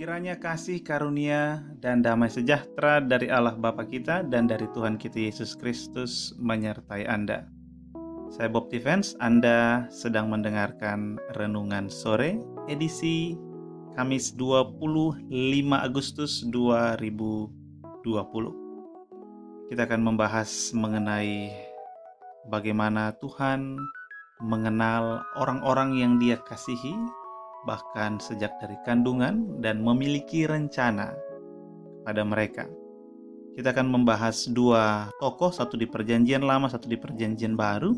Kiranya kasih karunia dan damai sejahtera dari Allah Bapa kita dan dari Tuhan kita Yesus Kristus menyertai Anda. Saya Bob Defense, Anda sedang mendengarkan Renungan Sore, edisi Kamis 25 Agustus 2020. Kita akan membahas mengenai bagaimana Tuhan mengenal orang-orang yang Dia kasihi, bahkan sejak dari kandungan, dan memiliki rencana pada mereka. Kita akan membahas dua tokoh, satu di Perjanjian Lama, satu di Perjanjian Baru,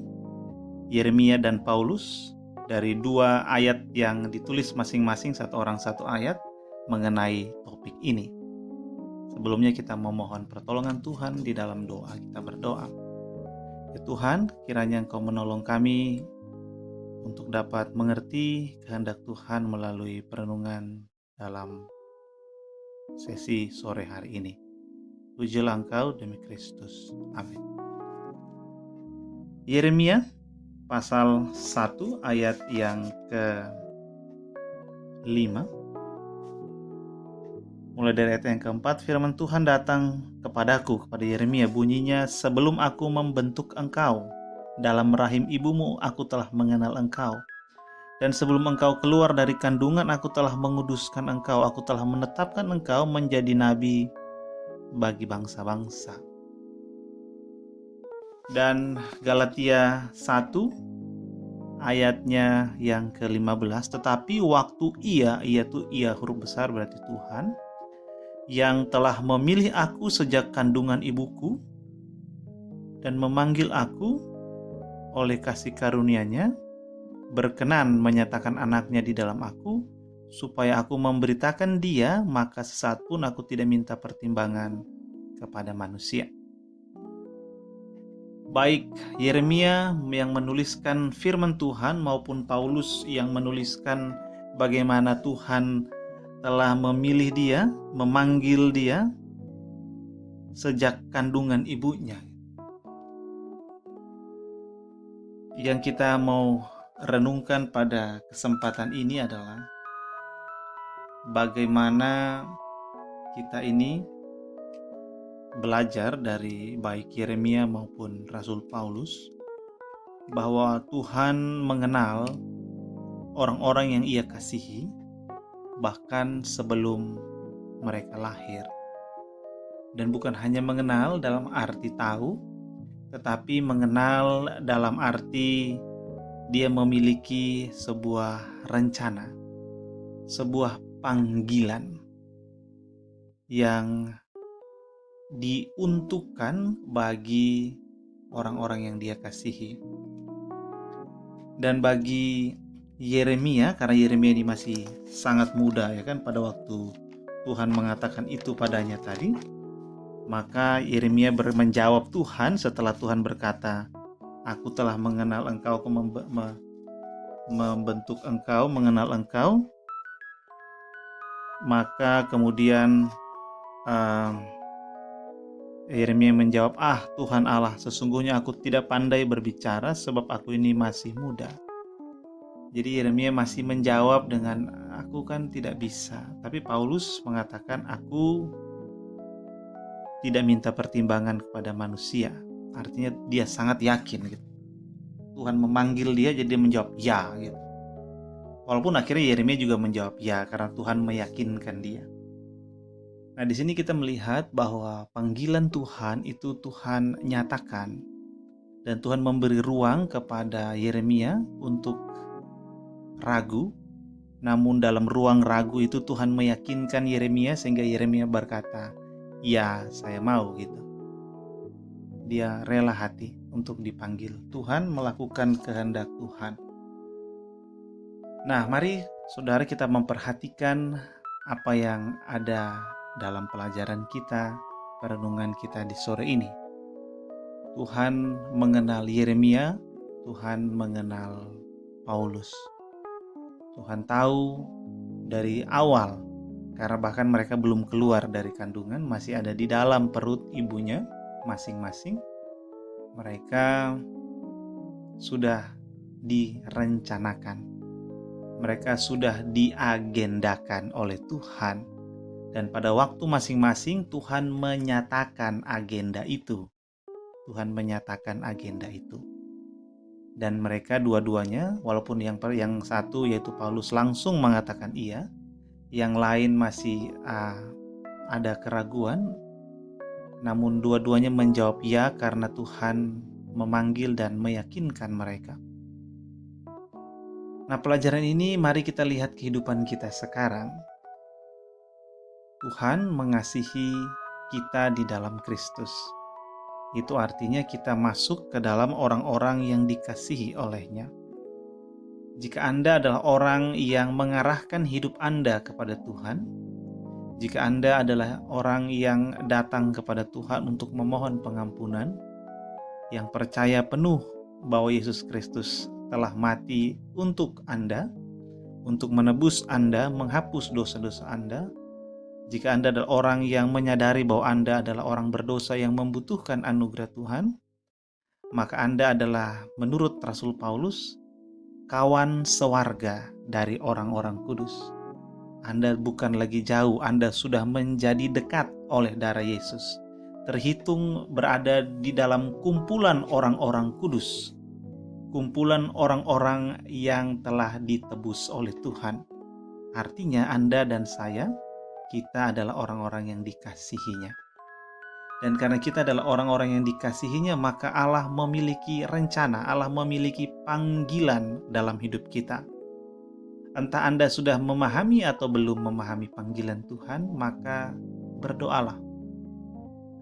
Yeremia dan Paulus, dari dua ayat yang ditulis masing-masing satu orang satu ayat mengenai topik ini. Sebelumnya kita memohon pertolongan Tuhan di dalam doa. Kita berdoa. Ya Tuhan, kiranya Engkau menolong kami untuk dapat mengerti kehendak Tuhan melalui perenungan dalam sesi sore hari ini. Pujilah Engkau demi Kristus. Amin. Yeremia pasal 1 ayat yang ke-5. Mulai dari ayat yang keempat, firman Tuhan datang kepadaku, kepada Yeremia, bunyinya, sebelum aku membentuk engkau dalam rahim ibumu, aku telah mengenal engkau. Dan sebelum engkau keluar dari kandungan, aku telah menguduskan engkau. Aku telah menetapkan engkau menjadi nabi bagi bangsa-bangsa. Dan Galatia 1 ayatnya yang ke-15, tetapi waktu ia huruf besar berarti Tuhan, yang telah memilih aku sejak kandungan ibuku dan memanggil aku oleh kasih karunia-Nya, berkenan menyatakan anaknya di dalam aku, supaya aku memberitakan dia, maka sesaat pun aku tidak minta pertimbangan kepada manusia. Baik Yeremia yang menuliskan firman Tuhan maupun Paulus yang menuliskan bagaimana Tuhan telah memilih dia, memanggil dia sejak kandungan ibunya. Yang kita mau renungkan pada kesempatan ini adalah bagaimana kita ini belajar dari baik Yeremia maupun Rasul Paulus bahwa Tuhan mengenal orang-orang yang Ia kasihi bahkan sebelum mereka lahir. Dan bukan hanya mengenal dalam arti tahu, tetapi mengenal dalam arti Dia memiliki sebuah rencana, sebuah panggilan yang diuntukkan bagi orang-orang yang Dia kasihi. Dan bagi Yeremia, karena Yeremia ini masih sangat muda ya kan pada waktu Tuhan mengatakan itu padanya tadi, maka Yeremia menjawab Tuhan setelah Tuhan berkata, aku telah mengenal engkau, aku membentuk engkau, mengenal engkau. Maka kemudian Yeremia menjawab, Tuhan Allah, sesungguhnya aku tidak pandai berbicara sebab aku ini masih muda. Jadi Yeremia masih menjawab dengan, aku kan tidak bisa. Tapi Paulus mengatakan, aku tidak minta pertimbangan kepada manusia. Artinya dia sangat yakin gitu. Tuhan memanggil dia, jadi dia menjawab ya gitu. Walaupun akhirnya Yeremia juga menjawab ya karena Tuhan meyakinkan dia. Nah, di sini kita melihat bahwa panggilan Tuhan itu Tuhan nyatakan, dan Tuhan memberi ruang kepada Yeremia untuk ragu. Namun dalam ruang ragu itu Tuhan meyakinkan Yeremia sehingga Yeremia berkata, ya saya mau gitu. Dia rela hati untuk dipanggil. Tuhan melakukan kehendak Tuhan. Nah, mari saudara kita memperhatikan apa yang ada dalam pelajaran kita, perenungan kita di sore ini. Tuhan mengenal Yeremia, Tuhan mengenal Paulus. Tuhan tahu dari awal, karena bahkan mereka belum keluar dari kandungan, masih ada di dalam perut ibunya masing-masing. Mereka sudah direncanakan. Mereka sudah diagendakan oleh Tuhan. Dan pada waktu masing-masing Tuhan menyatakan agenda itu. Tuhan menyatakan agenda itu. Dan mereka dua-duanya, walaupun yang satu yaitu Paulus langsung mengatakan iya, yang lain masih ada keraguan, namun dua-duanya menjawab ya karena Tuhan memanggil dan meyakinkan mereka. Nah, pelajaran ini mari kita lihat kehidupan kita sekarang. Tuhan mengasihi kita di dalam Kristus. Itu artinya kita masuk ke dalam orang-orang yang dikasihi oleh-Nya. Jika Anda adalah orang yang mengarahkan hidup Anda kepada Tuhan, jika Anda adalah orang yang datang kepada Tuhan untuk memohon pengampunan, yang percaya penuh bahwa Yesus Kristus telah mati untuk Anda, untuk menebus Anda, menghapus dosa-dosa Anda, jika Anda adalah orang yang menyadari bahwa Anda adalah orang berdosa yang membutuhkan anugerah Tuhan, maka Anda adalah, menurut Rasul Paulus, kawan sewarga dari orang-orang kudus. Anda bukan lagi jauh, Anda sudah menjadi dekat oleh darah Yesus. Terhitung berada di dalam kumpulan orang-orang kudus. Kumpulan orang-orang yang telah ditebus oleh Tuhan. Artinya Anda dan saya, kita adalah orang-orang yang dikasihinya. Dan karena kita adalah orang-orang yang dikasihinya, maka Allah memiliki rencana, Allah memiliki panggilan dalam hidup kita. Entah Anda sudah memahami atau belum memahami panggilan Tuhan, maka berdoalah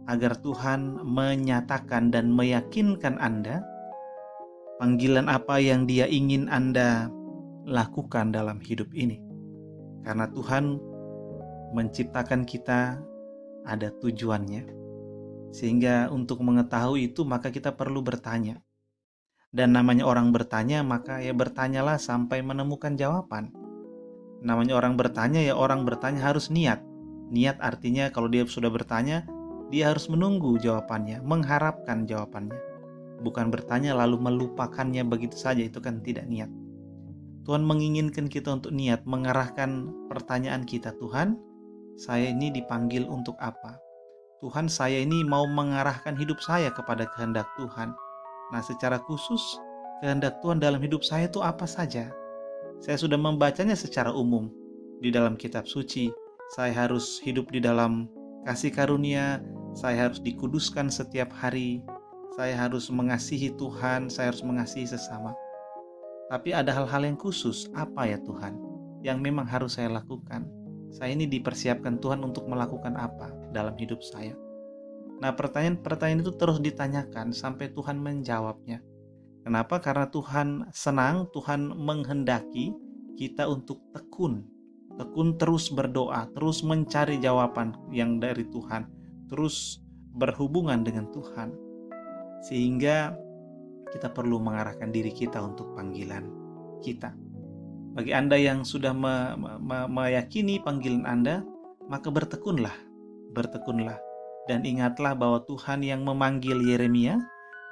agar Tuhan menyatakan dan meyakinkan Anda panggilan apa yang Dia ingin Anda lakukan dalam hidup ini. Karena Tuhan menciptakan kita ada tujuannya. Sehingga untuk mengetahui itu maka kita perlu bertanya. Dan namanya orang bertanya, maka ya bertanyalah sampai menemukan jawaban. Namanya orang bertanya, ya orang bertanya harus niat. Niat artinya kalau dia sudah bertanya, dia harus menunggu jawabannya, mengharapkan jawabannya. Bukan bertanya lalu melupakannya begitu saja, itu kan tidak niat. Tuhan menginginkan kita untuk niat, mengarahkan pertanyaan kita. Tuhan, saya ini dipanggil untuk apa? Tuhan, saya ini mau mengarahkan hidup saya kepada kehendak Tuhan. Nah, secara khusus, kehendak Tuhan dalam hidup saya itu apa saja? Saya sudah membacanya secara umum di dalam kitab suci. Saya harus hidup di dalam kasih karunia, saya harus dikuduskan setiap hari, saya harus mengasihi Tuhan, saya harus mengasihi sesama. Tapi ada hal-hal yang khusus, apa ya Tuhan, yang memang harus saya lakukan? Saya ini dipersiapkan Tuhan untuk melakukan apa dalam hidup saya? Nah, pertanyaan-pertanyaan itu terus ditanyakan sampai Tuhan menjawabnya. Kenapa? Karena Tuhan senang, Tuhan menghendaki kita untuk tekun terus berdoa, terus mencari jawaban yang dari Tuhan, terus berhubungan dengan Tuhan. Sehingga kita perlu mengarahkan diri kita untuk panggilan kita. Bagi Anda yang sudah meyakini panggilan Anda, maka bertekunlah. Dan ingatlah bahwa Tuhan yang memanggil Yeremia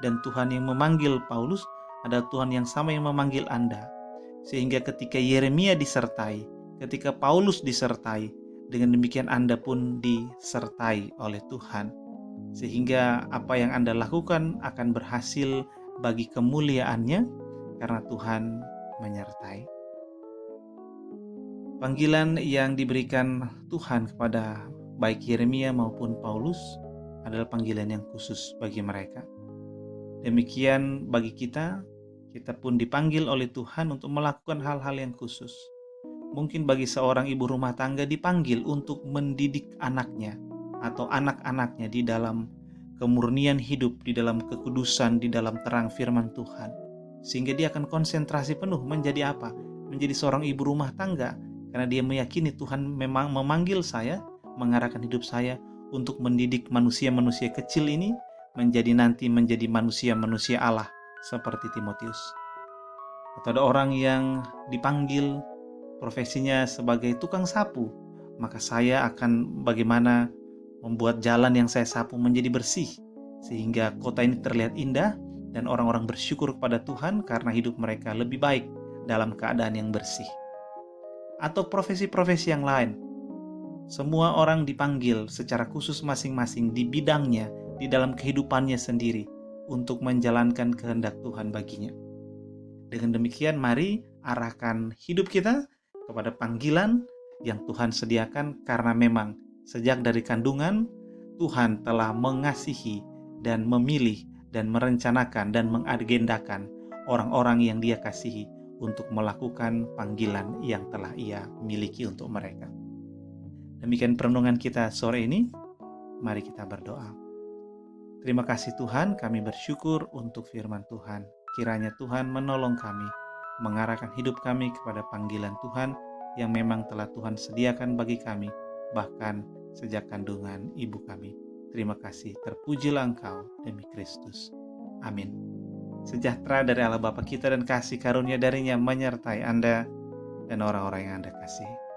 dan Tuhan yang memanggil Paulus adalah Tuhan yang sama yang memanggil Anda. Sehingga ketika Yeremia disertai, ketika Paulus disertai, dengan demikian Anda pun disertai oleh Tuhan. Sehingga apa yang Anda lakukan akan berhasil bagi kemuliaan-Nya karena Tuhan menyertai. Panggilan yang diberikan Tuhan kepada baik Yeremia maupun Paulus adalah panggilan yang khusus bagi mereka. Demikian bagi kita pun dipanggil oleh Tuhan untuk melakukan hal-hal yang khusus. Mungkin bagi seorang ibu rumah tangga dipanggil untuk mendidik anaknya atau anak-anaknya di dalam kemurnian hidup, di dalam kekudusan, di dalam terang firman Tuhan. Sehingga dia akan konsentrasi penuh menjadi apa? Menjadi seorang ibu rumah tangga. Karena dia meyakini Tuhan memang memanggil saya, mengarahkan hidup saya untuk mendidik manusia-manusia kecil ini menjadi manusia-manusia Allah seperti Timotius. Atau ada orang yang dipanggil profesinya sebagai tukang sapu, maka saya akan bagaimana membuat jalan yang saya sapu menjadi bersih sehingga kota ini terlihat indah dan orang-orang bersyukur kepada Tuhan karena hidup mereka lebih baik dalam keadaan yang bersih. atau profesi-profesi yang lain. Semua orang dipanggil secara khusus masing-masing di bidangnya, di dalam kehidupannya sendiri, untuk menjalankan kehendak Tuhan baginya. Dengan demikian, mari arahkan hidup kita kepada panggilan yang Tuhan sediakan, karena memang sejak dari kandungan, Tuhan telah mengasihi dan memilih dan merencanakan dan mengagendakan orang-orang yang Dia kasihi untuk melakukan panggilan yang telah Ia miliki untuk mereka. Demikian perenungan kita sore ini. Mari kita berdoa. Terima kasih Tuhan, kami bersyukur untuk firman Tuhan. Kiranya Tuhan menolong kami, mengarahkan hidup kami kepada panggilan Tuhan yang memang telah Tuhan sediakan bagi kami, bahkan sejak kandungan ibu kami. Terima kasih, terpujilah Engkau demi Kristus. Amin. Sejahtera dari Allah Bapa kita dan kasih karunia darinya menyertai Anda dan orang-orang yang Anda kasihi.